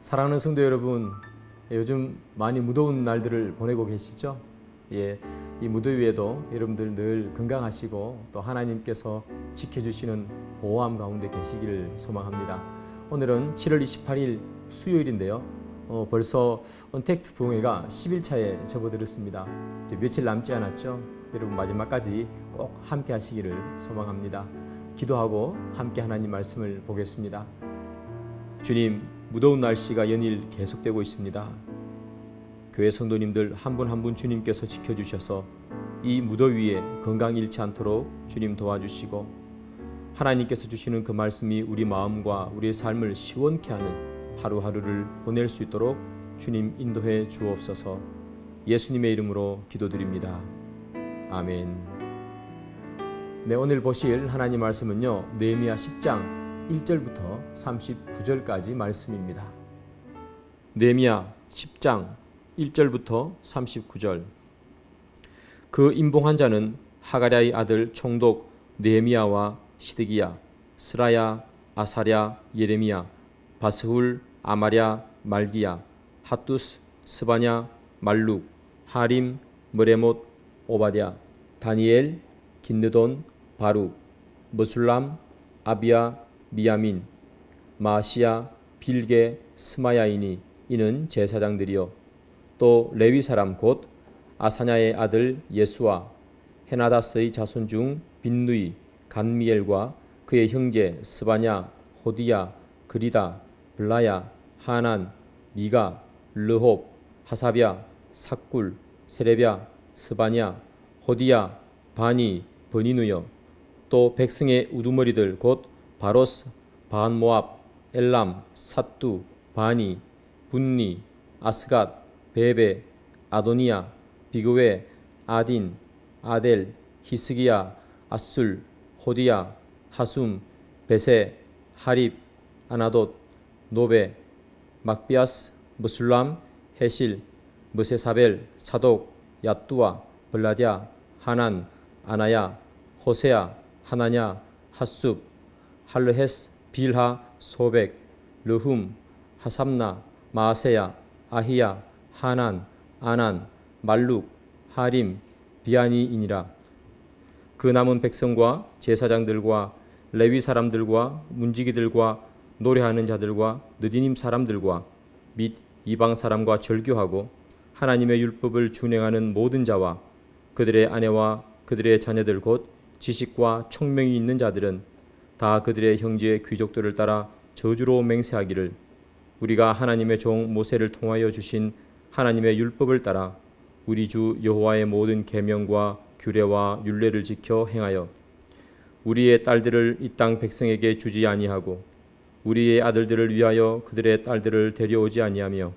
사랑하는 성도 여러분, 요즘 많이 무더운 날들을 보내고 계시죠? 이 무더위에도 여러분들 늘 건강하시고 또 하나님께서 지켜주시는 보호함 가운데 계시기를 소망합니다. 오늘은 7월 28일 수요일인데요. 벌써 언택트 부흥회가 10일차에 접어들었습니다. 며칠 남지 않았죠? 여러분 마지막까지 꼭 함께 하시기를 소망합니다. 기도하고 함께 하나님 말씀을 보겠습니다. 주님, 무더운 날씨가 연일 계속되고 있습니다. 교회 성도님들 한 분 한 분 주님께서 지켜주셔서 이 무더위에 건강 잃지 않도록 주님 도와주시고, 하나님께서 주시는 그 말씀이 우리 마음과 우리의 삶을 시원케 하는 하루하루를 보낼 수 있도록 주님 인도해 주옵소서. 예수님의 이름으로 기도드립니다. 아멘. 네, 오늘 보실 하나님 말씀은요, 느헤미야 10장 1절부터 39절까지 말씀입니다. 느헤미야 10장 1절부터 39절. 그 임봉한 자는 하가랴의 아들 총독 느헤미야와 시드기야, 스라야, 아사랴, 예레미야, 바스훌, 아마랴, 말기야, 핫두스, 스바냐, 말룩, 하림, 머레못, 오바댜, 다니엘, 긴느돈, 바룩, 머술람, 아비야, 미야민, 마시야, 빌게, 스마야이니 이는 제사장들이요. 또 레위 사람 곧 아사냐의 아들 예수와 헤나다스의 자손 중 빈누이, 간미엘과 그의 형제 스바냐, 호디야, 그리다, 블라야, 하난, 미가, 르홉, 하사랴, 삭굴, 세레랴, 스바냐, 호디야, 바니, 버니누여. 또 백성의 우두머리들 곧 바로스, 바한모압, 엘람, 삿두, 바니, 분니, 아스갓, 베베, 아도니야, 비그웨, 아딘, 아델, 히스기야, 아술, 호디야, 하숨, 베세, 하립, 아나돗, 노베, 막비아스, 무술람, 헤실, 무세사벨, 사독, 야뚜아, 블라디아, 하난, 아나야, 호세야, 하나냐, 핫숲, 할르헤스, 빌하, 소백, 르훔, 하삼나, 마세야, 아히야, 하난, 아난, 말룩, 하림, 비아니이니라. 그 남은 백성과 제사장들과 레위 사람들과 문지기들과 노래하는 자들과 느디님 사람들과 및 이방 사람과 절교하고 하나님의 율법을 준행하는 모든 자와 그들의 아내와 그들의 자녀들 곧 지식과 총명이 있는 자들은 다 그들의 형제 귀족들을 따라 저주로 맹세하기를, 우리가 하나님의 종 모세를 통하여 주신 하나님의 율법을 따라 우리 주 여호와의 모든 계명과 규례와 율례를 지켜 행하여 우리의 딸들을 이 땅 백성에게 주지 아니하고 우리의 아들들을 위하여 그들의 딸들을 데려오지 아니하며,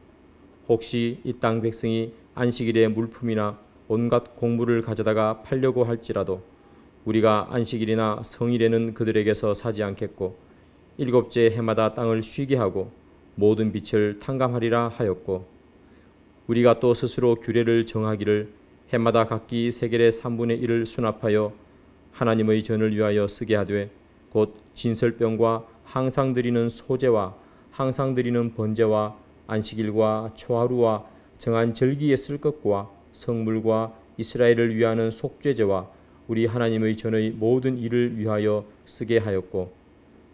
혹시 이 땅 백성이 안식일에 물품이나 온갖 곡물을 가져다가 팔려고 할지라도 우리가 안식일이나 성일에는 그들에게서 사지 않겠고 일곱째 해마다 땅을 쉬게 하고 모든 빛을 탕감하리라 하였고, 우리가 또 스스로 규례를 정하기를 해마다 각기 세겔의 3분의 1을 수납하여 하나님의 전을 위하여 쓰게 하되, 곧 진설병과 항상 드리는 소제와 항상 드리는 번제와 안식일과 초하루와 정한 절기에 쓸 것과 성물과 이스라엘을 위하는 속죄제와 우리 하나님의 전의 모든 일을 위하여 쓰게 하였고,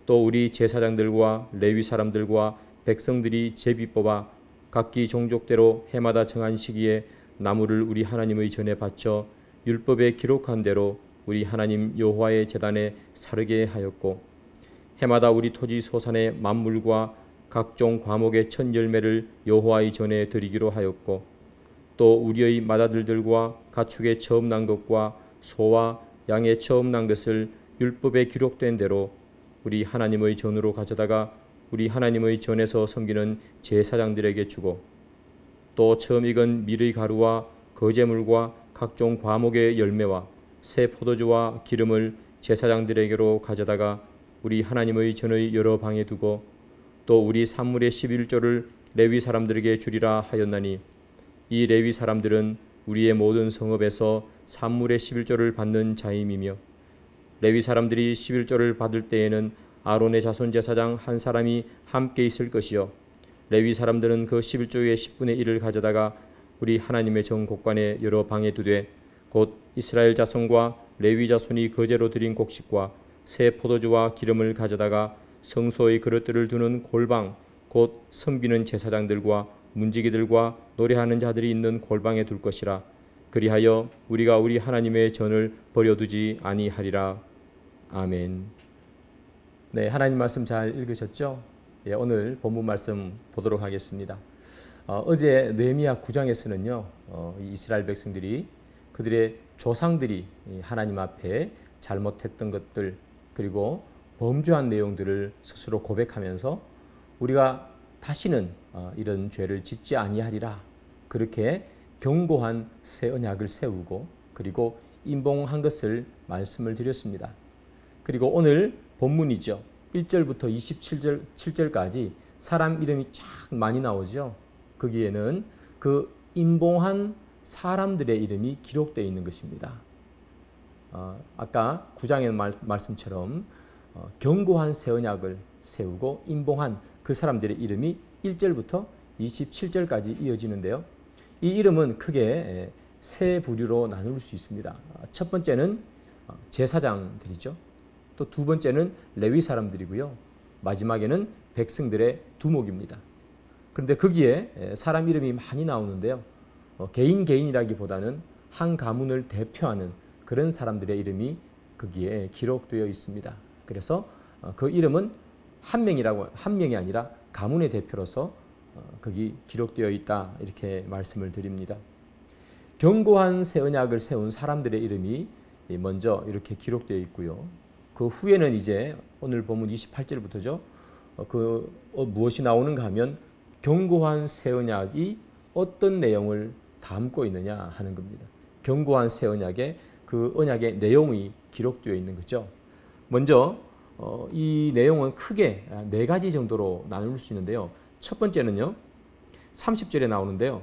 또 우리 제사장들과 레위 사람들과 백성들이 제비 뽑아 각기 종족대로 해마다 정한 시기에 나무를 우리 하나님의 전에 바쳐 율법에 기록한 대로 우리 하나님 여호와의 제단에 사르게 하였고, 해마다 우리 토지 소산의 만물과 각종 과목의 첫 열매를 여호와의 전에 드리기로 하였고, 또 우리의 맏아들들과 가축의 처음 난 것과 소와 양의 처음 난 것을 율법에 기록된 대로 우리 하나님의 전으로 가져다가 우리 하나님의 전에서 섬기는 제사장들에게 주고, 또 처음 익은 밀의 가루와 거제물과 각종 과목의 열매와 새 포도주와 기름을 제사장들에게로 가져다가 우리 하나님의 전의 여러 방에 두고, 또 우리 산물의 11조를 레위 사람들에게 주리라 하였나니, 이 레위 사람들은 우리의 모든 성읍에서 산물의 11조를 받는 자임이며, 레위 사람들이 11조를 받을 때에는 아론의 자손 제사장 한 사람이 함께 있을 것이요, 레위 사람들은 그 11조의 10분의 1을 가져다가 우리 하나님의 정곡관의 여러 방에 두되 곧 이스라엘 자손과 레위 자손이 거제로 드린 곡식과 새 포도주와 기름을 가져다가 성소의 그릇들을 두는 골방 곧 섬기는 제사장들과 문지기들과 노래하는 자들이 있는 골방에 둘 것이라. 그리하여 우리가 우리 하나님의 전을 버려두지 아니하리라. 아멘. 네, 하나님 말씀 잘 읽으셨죠? 예, 오늘 본문 말씀 보도록 하겠습니다. 어제 느헤미야 9장에서는요, 이스라엘 백성들이 그들의 조상들이 하나님 앞에 잘못했던 것들 그리고 범죄한 내용들을 스스로 고백하면서 우리가 다시는 이런 죄를 짓지 아니하리라 그렇게 견고한 새 언약을 세우고 그리고 임봉한 것을 말씀을 드렸습니다. 그리고 오늘 본문이죠. 1절부터 27절까지 사람 이름이 쫙 많이 나오죠. 거기에는 그 임봉한 사람들의 이름이 기록되어 있는 것입니다. 아까 9장의 말씀처럼 견고한 새 언약을 세우고 임봉한 그 사람들의 이름이 1절부터 27절까지 이어지는데요. 이 이름은 크게 세 부류로 나눌 수 있습니다. 첫 번째는 제사장들이죠. 또 두 번째는 레위 사람들이고요. 마지막에는 백성들의 두목입니다. 그런데 거기에 사람 이름이 많이 나오는데요. 개인이라기보다는 한 가문을 대표하는 그런 사람들의 이름이 거기에 기록되어 있습니다. 그래서 그 이름은 한 명이 아니라 가문의 대표로서 거기 기록되어 있다 이렇게 말씀을 드립니다. 견고한 새 언약을 세운 사람들의 이름이 먼저 이렇게 기록되어 있고요. 그 후에는 이제 오늘 본문 28절부터죠. 무엇이 나오는가 하면 견고한 새 언약이 어떤 내용을 담고 있느냐 하는 겁니다. 견고한 새 언약에 그 언약의 내용이 기록되어 있는 거죠. 먼저 이 내용은 크게 네 가지 정도로 나눌 수 있는데요. 첫 번째는요. 30절에 나오는데요.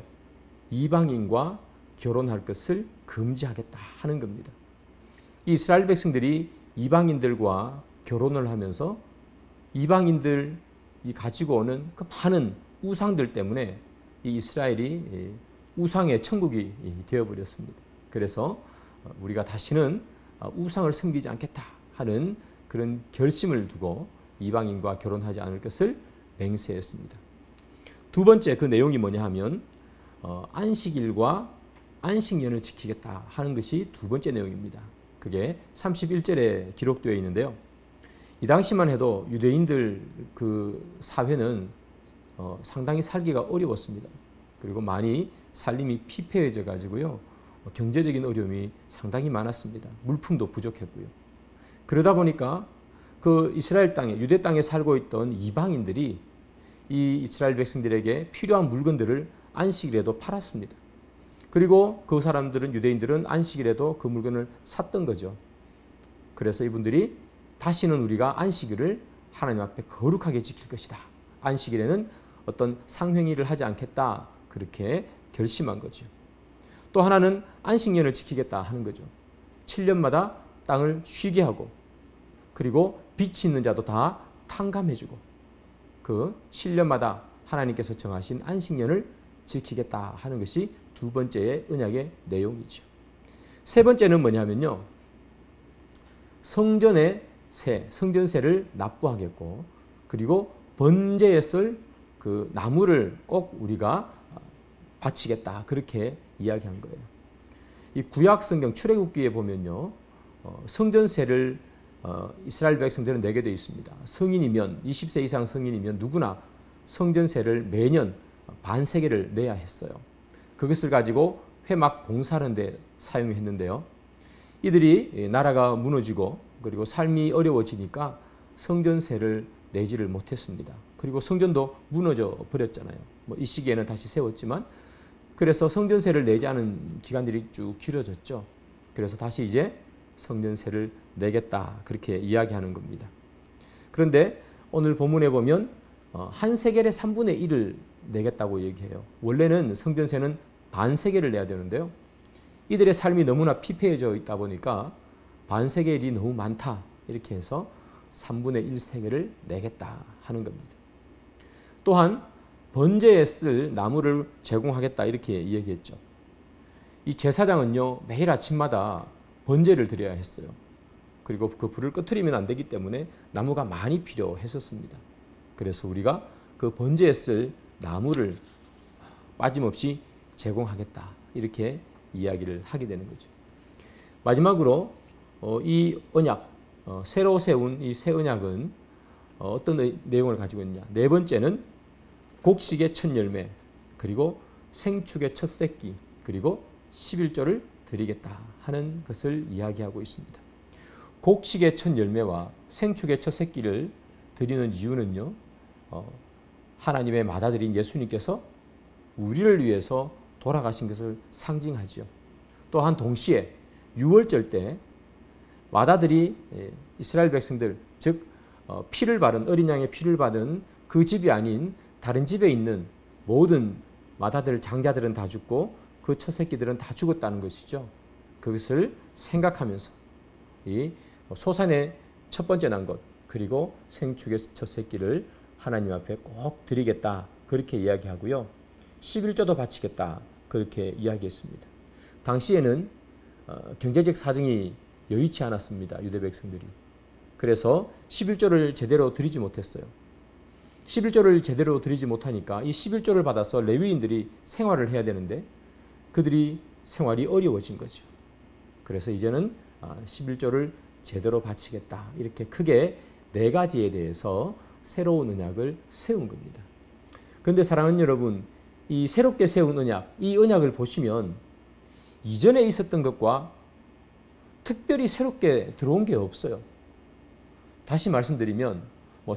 이방인과 결혼할 것을 금지하겠다 하는 겁니다. 이스라엘 백성들이 이방인들과 결혼을 하면서 이방인들이 가지고 오는 그 많은 우상들 때문에 이 이스라엘이 우상의 천국이 되어버렸습니다. 그래서 우리가 다시는 우상을 섬기지 않겠다 하는 그런 결심을 두고 이방인과 결혼하지 않을 것을 맹세했습니다. 두 번째 그 내용이 뭐냐 하면 안식일과 안식년을 지키겠다 하는 것이 두 번째 내용입니다. 그게 31절에 기록되어 있는데요. 이 당시만 해도 유대인들 그 사회는 상당히 살기가 어려웠습니다. 그리고 많이 살림이 피폐해져 가지고요. 경제적인 어려움이 상당히 많았습니다. 물품도 부족했고요. 그러다 보니까 그 이스라엘 땅에 유대 땅에 살고 있던 이방인들이 이 이스라엘 백성들에게 필요한 물건들을 안식일에도 팔았습니다. 그리고 그 사람들은 유대인들은 안식일에도 그 물건을 샀던 거죠. 그래서 이분들이 다시는 우리가 안식일을 하나님 앞에 거룩하게 지킬 것이다. 안식일에는 어떤 상행위를 하지 않겠다. 그렇게 결심한 거죠. 또 하나는 안식년을 지키겠다 하는 거죠. 7년마다 땅을 쉬게 하고 그리고 빚이 있는 자도 다 탕감해주고 그 7년마다 하나님께서 정하신 안식년을 지키겠다 하는 것이 두 번째의 언약의 내용이죠. 세 번째는 뭐냐면요. 성전세를 납부하겠고 그리고 번제에 쓸 그 나무를 꼭 우리가 바치겠다 그렇게 이야기한 거예요. 이 구약 성경 출애굽기에 보면요. 성전세를 이스라엘 백성들은 내게 되어 있습니다. 성인이면 20세 이상 성인이면 누구나 성전세를 매년 반세겔을 내야 했어요. 그것을 가지고 회막 봉사하는 데 사용했는데요. 이들이 나라가 무너지고 그리고 삶이 어려워지니까 성전세를 내지를 못했습니다. 그리고 성전도 무너져 버렸잖아요. 이 시기에는 다시 세웠지만 그래서 성전세를 내지 않은 기간들이 쭉 길어졌죠. 그래서 다시 이제 성전세를 내겠다 그렇게 이야기하는 겁니다. 그런데 오늘 본문에 보면 한 세겔의 3분의 1을 내겠다고 얘기해요. 원래는 성전세는 반세겔을 내야 되는데요. 이들의 삶이 너무나 피폐해져 있다 보니까 반세겔이 너무 많다 이렇게 해서 3분의 1세겔을 내겠다 하는 겁니다. 또한 번제에 쓸 나무를 제공하겠다 이렇게 얘기했죠. 이 제사장은요 매일 아침마다 번제를 드려야 했어요. 그리고 그 불을 꺼트리면 안 되기 때문에 나무가 많이 필요했었습니다. 그래서 우리가 그 번제에 쓸 나무를 빠짐없이 제공하겠다 이렇게 이야기를 하게 되는 거죠. 마지막으로 이 언약, 새로 세운 이 새 언약은 어떤 내용을 가지고 있냐. 네 번째는 곡식의 첫 열매, 그리고 생축의 첫 새끼, 그리고 11조를 드리겠다 하는 것을 이야기하고 있습니다. 곡식의 첫 열매와 생축의 첫 새끼를 드리는 이유는요, 하나님의 맏아들인 예수님께서 우리를 위해서 돌아가신 것을 상징하죠. 또한 동시에 유월절 때 맏아들이 이스라엘 백성들, 즉 피를 바른 어린 양의 피를 받은 그 집이 아닌 다른 집에 있는 모든 맏아들 장자들은 다 죽고 그 첫 새끼들은 다 죽었다는 것이죠. 그것을 생각하면서 이 소산의 첫 번째 난 것, 그리고 생축의 첫 새끼를 하나님 앞에 꼭 드리겠다 그렇게 이야기하고요. 11조도 바치겠다 그렇게 이야기했습니다. 당시에는 경제적 사정이 여의치 않았습니다. 유대 백성들이. 그래서 11조를 제대로 드리지 못했어요. 11조를 제대로 드리지 못하니까 이 11조를 받아서 레위인들이 생활을 해야 되는데 그들이 생활이 어려워진 거죠. 그래서 이제는 11조를 제대로 바치겠다. 이렇게 크게 네 가지에 대해서 새로운 언약을 세운 겁니다. 그런데 사랑하는 여러분, 이 새롭게 세운 언약, 이 언약을 보시면 이전에 있었던 것과 특별히 새롭게 들어온 게 없어요. 다시 말씀드리면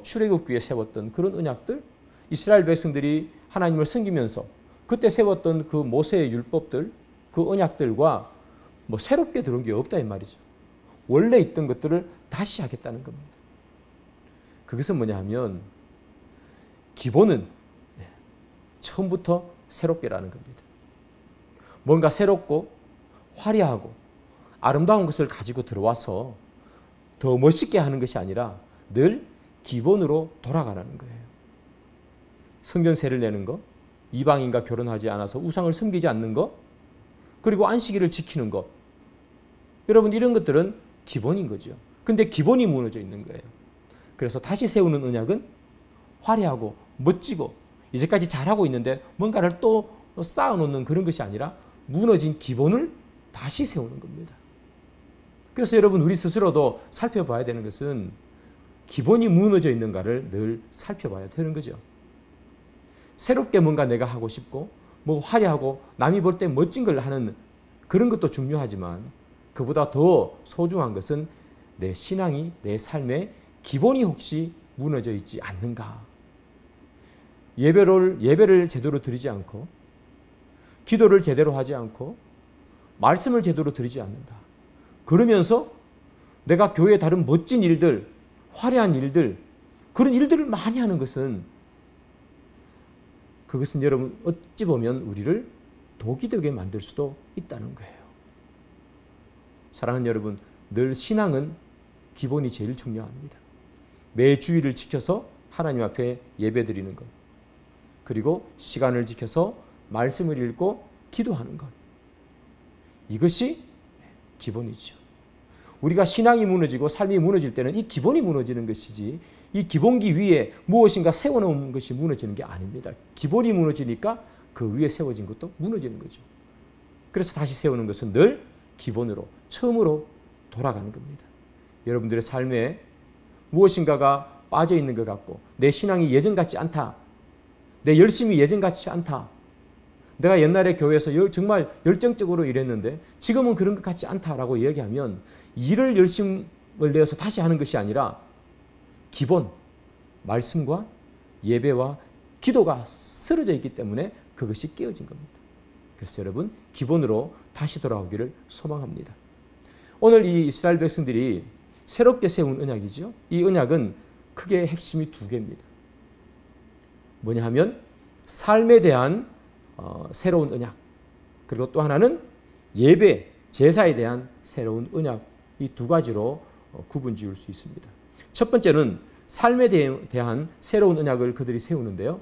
출애굽기에 세웠던 그런 언약들, 이스라엘 백성들이 하나님을 섬기면서 그때 세웠던 그 모세의 율법들, 그 언약들과 새롭게 들어온 게 없다 이 말이죠. 원래 있던 것들을 다시 하겠다는 겁니다. 그것은 뭐냐 하면 기본은 처음부터 새롭게라는 겁니다. 뭔가 새롭고 화려하고 아름다운 것을 가지고 들어와서 더 멋있게 하는 것이 아니라 늘 기본으로 돌아가라는 거예요. 성전세를 내는 거, 이방인과 결혼하지 않아서 우상을 섬기지 않는 것, 그리고 안식일을 지키는 것. 여러분 이런 것들은 기본인 거죠. 근데 기본이 무너져 있는 거예요. 그래서 다시 세우는 언약은 화려하고 멋지고 이제까지 잘하고 있는데 뭔가를 또 쌓아놓는 그런 것이 아니라 무너진 기본을 다시 세우는 겁니다. 그래서 여러분 우리 스스로도 살펴봐야 되는 것은 기본이 무너져 있는가를 늘 살펴봐야 되는 거죠. 새롭게 뭔가 내가 하고 싶고 화려하고 남이 볼 때 멋진 걸 하는 그런 것도 중요하지만 그보다 더 소중한 것은 내 신앙이, 내 삶의 기본이 혹시 무너져 있지 않는가. 예배를 제대로 드리지 않고 기도를 제대로 하지 않고 말씀을 제대로 드리지 않는다. 그러면서 내가 교회의 다른 멋진 일들, 화려한 일들, 그런 일들을 많이 하는 것은 여러분 어찌 보면 우리를 독이 되게 만들 수도 있다는 거예요. 사랑하는 여러분, 늘 신앙은 기본이 제일 중요합니다. 매 주일을 지켜서 하나님 앞에 예배드리는 것, 그리고 시간을 지켜서 말씀을 읽고 기도하는 것, 이것이 기본이죠. 우리가 신앙이 무너지고 삶이 무너질 때는 이 기본이 무너지는 것이지 이 기본기 위에 무엇인가 세워놓은 것이 무너지는 게 아닙니다. 기본이 무너지니까 그 위에 세워진 것도 무너지는 거죠. 그래서 다시 세우는 것은 늘 기본으로, 처음으로 돌아가는 겁니다. 여러분들의 삶에 무엇인가가 빠져 있는 것 같고 내 신앙이 예전 같지 않다. 내 열심이 예전 같지 않다. 내가 옛날에 교회에서 정말 열정적으로 일했는데 지금은 그런 것 같지 않다라고 이야기하면 일을 열심을 내어서 다시 하는 것이 아니라 기본, 말씀과 예배와 기도가 쓰러져 있기 때문에 그것이 깨어진 겁니다. 그래서 여러분 기본으로 다시 돌아오기를 소망합니다. 오늘 이 이스라엘 백성들이 새롭게 세운 언약이죠. 이 언약은 크게 핵심이 두 개입니다. 뭐냐 하면 삶에 대한 새로운 언약, 그리고 또 하나는 예배, 제사에 대한 새로운 언약, 이 두 가지로 구분 지을 수 있습니다. 첫 번째는 삶에 대한 새로운 언약을 그들이 세우는데요.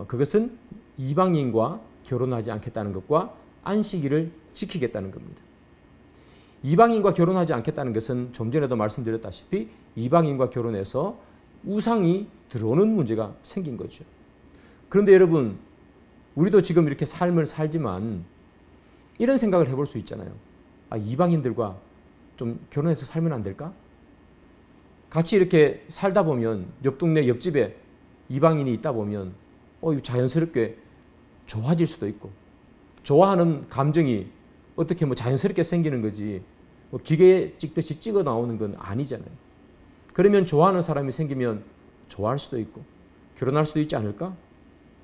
그것은 이방인과 결혼하지 않겠다는 것과 안식일을 지키겠다는 겁니다. 이방인과 결혼하지 않겠다는 것은 좀 전에도 말씀드렸다시피 이방인과 결혼해서 우상이 들어오는 문제가 생긴 거죠. 그런데 여러분, 우리도 지금 이렇게 삶을 살지만 이런 생각을 해볼 수 있잖아요. 이방인들과 좀 결혼해서 살면 안 될까? 같이 이렇게 살다 보면 옆 동네 옆집에 이방인이 있다 보면 자연스럽게 좋아질 수도 있고, 좋아하는 감정이 어떻게 자연스럽게 생기는 거지 기계에 찍듯이 찍어 나오는 건 아니잖아요. 그러면 좋아하는 사람이 생기면 좋아할 수도 있고 결혼할 수도 있지 않을까?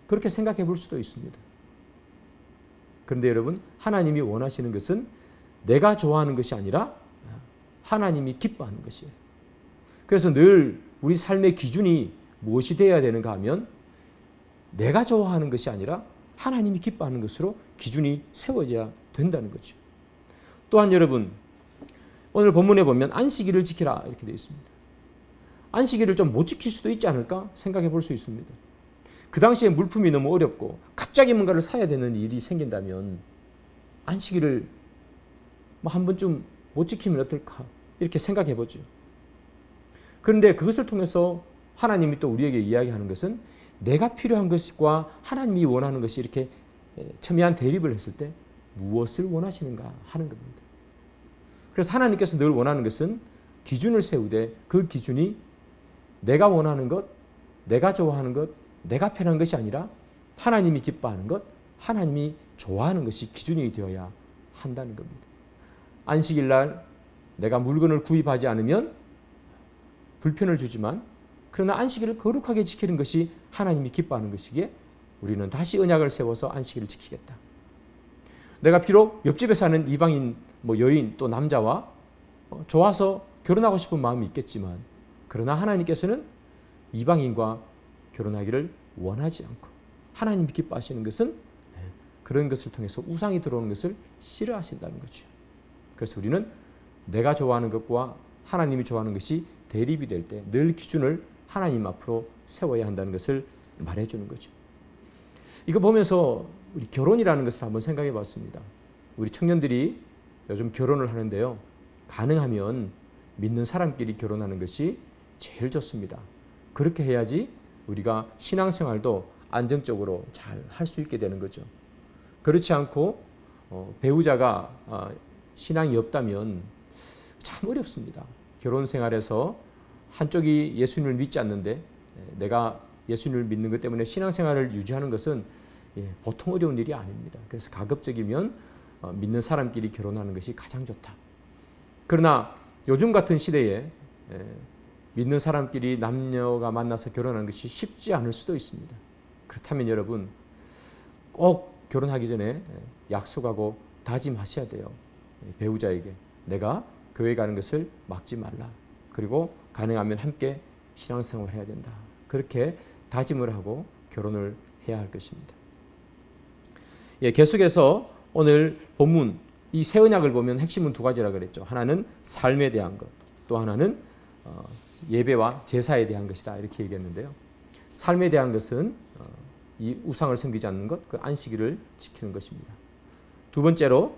그렇게 생각해 볼 수도 있습니다. 그런데 여러분, 하나님이 원하시는 것은 내가 좋아하는 것이 아니라 하나님이 기뻐하는 것이에요. 그래서 늘 우리 삶의 기준이 무엇이 되어야 되는가 하면 내가 좋아하는 것이 아니라 하나님이 기뻐하는 것으로 기준이 세워져야 된다는 거죠. 또한 여러분, 오늘 본문에 보면 안식일을 지키라 이렇게 되어 있습니다. 안식일을 좀 못 지킬 수도 있지 않을까 생각해 볼 수 있습니다. 그 당시에 물품이 너무 어렵고 갑자기 뭔가를 사야 되는 일이 생긴다면 안식일을 한 번쯤 못 지키면 어떨까 이렇게 생각해 보죠. 그런데 그것을 통해서 하나님이 또 우리에게 이야기하는 것은 내가 필요한 것과 하나님이 원하는 것이 이렇게 첨예한 대립을 했을 때 무엇을 원하시는가 하는 겁니다. 그래서 하나님께서 늘 원하는 것은 기준을 세우되 그 기준이 내가 원하는 것, 내가 좋아하는 것, 내가 편한 것이 아니라 하나님이 기뻐하는 것, 하나님이 좋아하는 것이 기준이 되어야 한다는 겁니다. 안식일 날 내가 물건을 구입하지 않으면 불편을 주지만 그러나 안식일을 거룩하게 지키는 것이 하나님이 기뻐하는 것이기에 우리는 다시 언약을 세워서 안식일을 지키겠다. 내가 비록 옆집에 사는 이방인 여인 또 남자와 좋아서 결혼하고 싶은 마음이 있겠지만 그러나 하나님께서는 이방인과 결혼하기를 원하지 않고 하나님이 기뻐하시는 것은 그런 것을 통해서 우상이 들어오는 것을 싫어하신다는 거죠. 그래서 우리는 내가 좋아하는 것과 하나님이 좋아하는 것이 대립이 될 때 늘 기준을 하나님 앞으로 세워야 한다는 것을 말해주는 거죠. 이거 보면서 우리 결혼이라는 것을 한번 생각해 봤습니다. 우리 청년들이 요즘 결혼을 하는데요. 가능하면 믿는 사람끼리 결혼하는 것이 제일 좋습니다. 그렇게 해야지 우리가 신앙생활도 안정적으로 잘 할 수 있게 되는 거죠. 그렇지 않고 배우자가 신앙이 없다면 참 어렵습니다. 결혼 생활에서 한쪽이 예수님을 믿지 않는데 내가 예수님을 믿는 것 때문에 신앙생활을 유지하는 것은 보통 어려운 일이 아닙니다. 그래서 가급적이면 믿는 사람끼리 결혼하는 것이 가장 좋다. 그러나 요즘 같은 시대에 믿는 사람끼리 남녀가 만나서 결혼하는 것이 쉽지 않을 수도 있습니다. 그렇다면 여러분 꼭 결혼하기 전에 약속하고 다짐하셔야 돼요. 배우자에게 내가 교회 가는 것을 막지 말라. 그리고 가능하면 함께 신앙생활을 해야 된다. 그렇게 다짐을 하고 결혼을 해야 할 것입니다. 계속해서 오늘 본문 이 새 언약을 보면 핵심은 두 가지라 그랬죠. 하나는 삶에 대한 것, 또 하나는 예배와 제사에 대한 것이다 이렇게 얘기했는데요. 삶에 대한 것은 이 우상을 섬기지 않는 것, 그 안식일을 지키는 것입니다. 두 번째로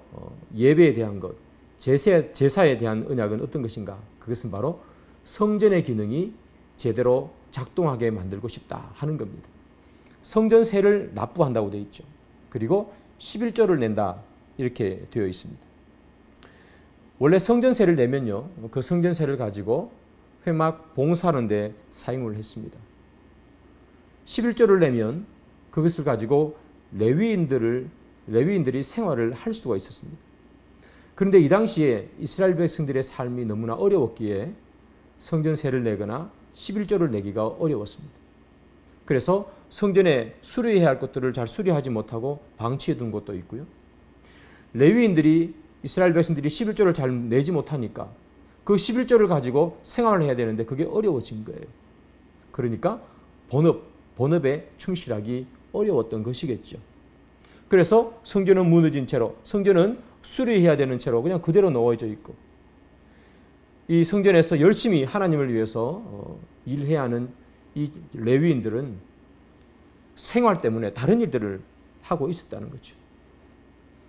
예배에 대한 것, 제사에 대한 언약은 어떤 것인가? 그것은 바로 성전의 기능이 제대로 작동하게 만들고 싶다 하는 겁니다. 성전세를 납부한다고 되어 있죠. 그리고 11조를 낸다 이렇게 되어 있습니다. 원래 성전세를 내면요, 그 성전세를 가지고 회막 봉사하는 데 사용을 했습니다. 11조를 내면 그것을 가지고 레위인들이 생활을 할 수가 있었습니다. 그런데 이 당시에 이스라엘 백성들의 삶이 너무나 어려웠기에 성전세를 내거나 11조를 내기가 어려웠습니다. 그래서 성전에 수리해야 할 것들을 잘 수리하지 못하고 방치해 둔 것도 있고요. 레위인들이 이스라엘 백성들이 11조를 잘 내지 못하니까 그 11조를 가지고 생활을 해야 되는데 그게 어려워진 거예요. 그러니까 본업에 충실하기 어려웠던 것이겠죠. 그래서 성전은 무너진 채로, 성전은 수리해야 되는 채로 그냥 그대로 놓여져 있고, 이 성전에서 열심히 하나님을 위해서 일해야 하는 이 레위인들은 생활 때문에 다른 일들을 하고 있었다는 거죠.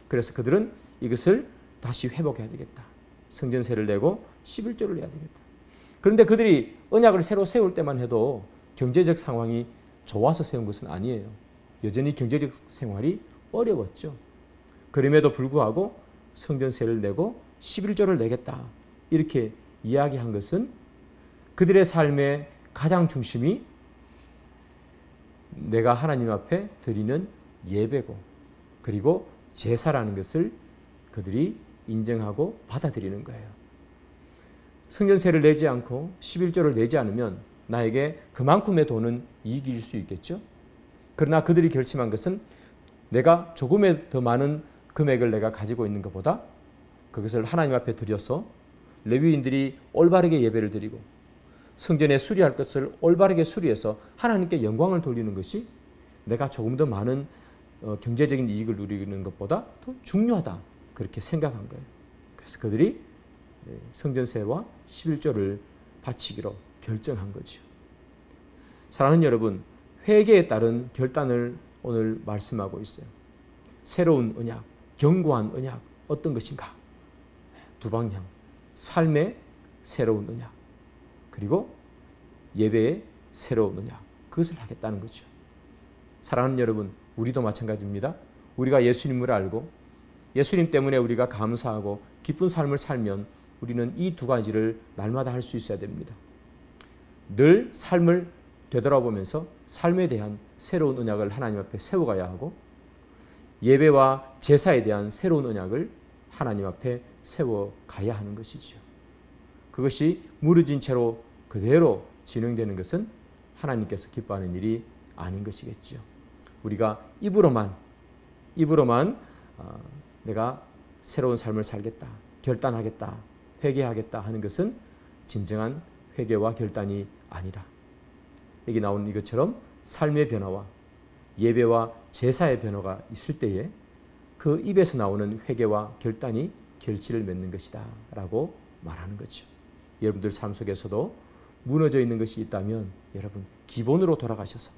그래서 그들은 이것을 다시 회복해야 되겠다. 성전세를 내고 11조를 내야 되겠다. 그런데 그들이 언약을 새로 세울 때만 해도 경제적 상황이 좋아서 세운 것은 아니에요. 여전히 경제적 생활이 어려웠죠. 그럼에도 불구하고 성전세를 내고 11조를 내겠다. 이렇게 이야기한 것은 그들의 삶의 가장 중심이 내가 하나님 앞에 드리는 예배고 그리고 제사라는 것을 그들이 인정하고 받아들이는 거예요. 성전세를 내지 않고 11조를 내지 않으면 나에게 그만큼의 돈은 이익일 수 있겠죠. 그러나 그들이 결심한 것은 내가 조금의 더 많은 금액을 내가 가지고 있는 것보다 그것을 하나님 앞에 드려서 레위인들이 올바르게 예배를 드리고 성전에 수리할 것을 올바르게 수리해서 하나님께 영광을 돌리는 것이 내가 조금 더 많은 경제적인 이익을 누리는 것보다 더 중요하다. 그렇게 생각한 거예요. 그래서 그들이 성전세와 11조를 바치기로 결정한 거죠. 사랑하는 여러분, 회개에 따른 결단을 오늘 말씀하고 있어요. 새로운 언약, 견고한 언약, 어떤 것인가? 두 방향, 삶의 새로운 언약, 그리고 예배의 새로운 언약, 그것을 하겠다는 거죠. 사랑하는 여러분, 우리도 마찬가지입니다. 우리가 예수님을 알고 예수님 때문에 우리가 감사하고 기쁜 삶을 살면 우리는 이 두 가지를 날마다 할 수 있어야 됩니다. 늘 삶을 되돌아보면서 삶에 대한 새로운 언약을 하나님 앞에 세워가야 하고 예배와 제사에 대한 새로운 언약을 하나님 앞에 세워가야 하는 것이지요. 그것이 무너진 채로 그대로 진행되는 것은 하나님께서 기뻐하는 일이 아닌 것이겠죠. 우리가 입으로만 내가 새로운 삶을 살겠다, 결단하겠다, 회개하겠다 하는 것은 진정한 회개와 결단이 아니라 여기 나오는 이것처럼 삶의 변화와 예배와 제사의 변화가 있을 때에 그 입에서 나오는 회개와 결단이 결실을 맺는 것이다 라고 말하는 거죠. 여러분들 삶 속에서도 무너져 있는 것이 있다면 여러분 기본으로 돌아가셔서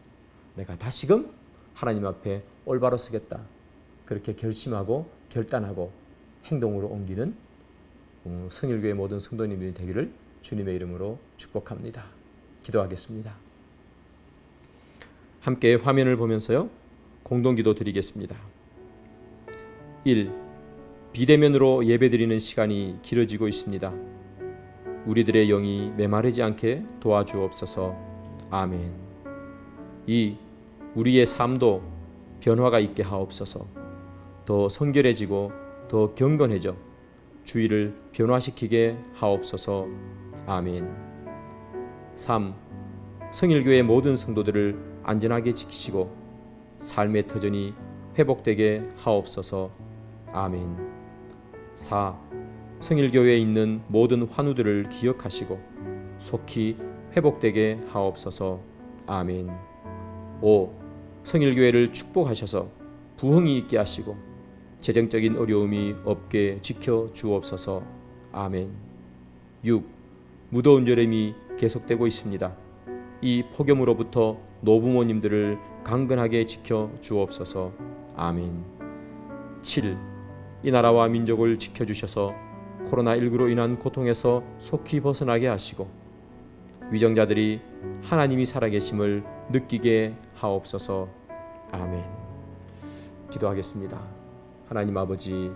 내가 다시금 하나님 앞에 올바로 서겠다. 그렇게 결심하고 결단하고 행동으로 옮기는 성일교회 모든 성도님들이 되기를 주님의 이름으로 축복합니다. 기도하겠습니다. 함께 화면을 보면서요. 공동기도 드리겠습니다. 1. 비대면으로 예배드리는 시간이 길어지고 있습니다. 우리들의 영이 메마르지 않게 도와주옵소서. 아멘. 2. 우리의 삶도 변화가 있게 하옵소서. 더 성결해지고 더 경건해져 주의를 변화시키게 하옵소서. 아멘. 3. 성일교회 모든 성도들을 안전하게 지키시고 삶의 터전이 회복되게 하옵소서. 아멘. 4. 성일교회에 있는 모든 환우들을 기억하시고 속히 회복되게 하옵소서. 아멘. 5. 성일교회를 축복하셔서 부흥이 있게 하시고 재정적인 어려움이 없게 지켜 주옵소서. 아멘. 6. 무더운 여름이 계속되고 있습니다. 이 폭염으로부터 노부모님들을 강건하게 지켜 주옵소서. 아멘. 7. 이 나라와 민족을 지켜주셔서 코로나19로 인한 고통에서 속히 벗어나게 하시고 위정자들이 하나님이 살아계심을 느끼게 하옵소서. 아멘. 기도하겠습니다. 하나님 아버지,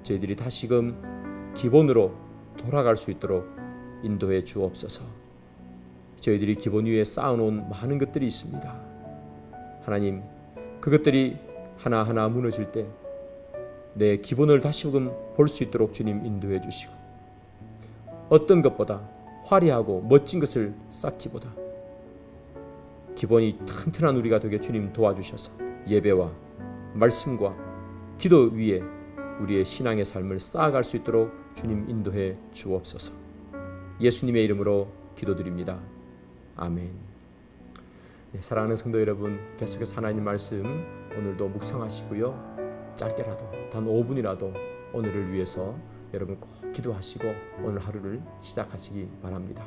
저희들이 다시금 기본으로 돌아갈 수 있도록 인도해 주옵소서. 저희들이 기본 위에 쌓아놓은 많은 것들이 있습니다. 하나님, 그것들이 하나하나 무너질 때 내 기본을 다시금 볼 수 있도록 주님 인도해 주시고 어떤 것보다 화려하고 멋진 것을 쌓기보다 기본이 튼튼한 우리가 되게 주님 도와주셔서 예배와 말씀과 기도 위에 우리의 신앙의 삶을 쌓아갈 수 있도록 주님 인도해 주옵소서. 예수님의 이름으로 기도드립니다. 아멘. 네, 사랑하는 성도 여러분, 계속해서 하나님 말씀 오늘도 묵상하시고요. 짧게라도 단 5분이라도 오늘을 위해서 여러분 꼭 기도하시고 오늘 하루를 시작하시기 바랍니다.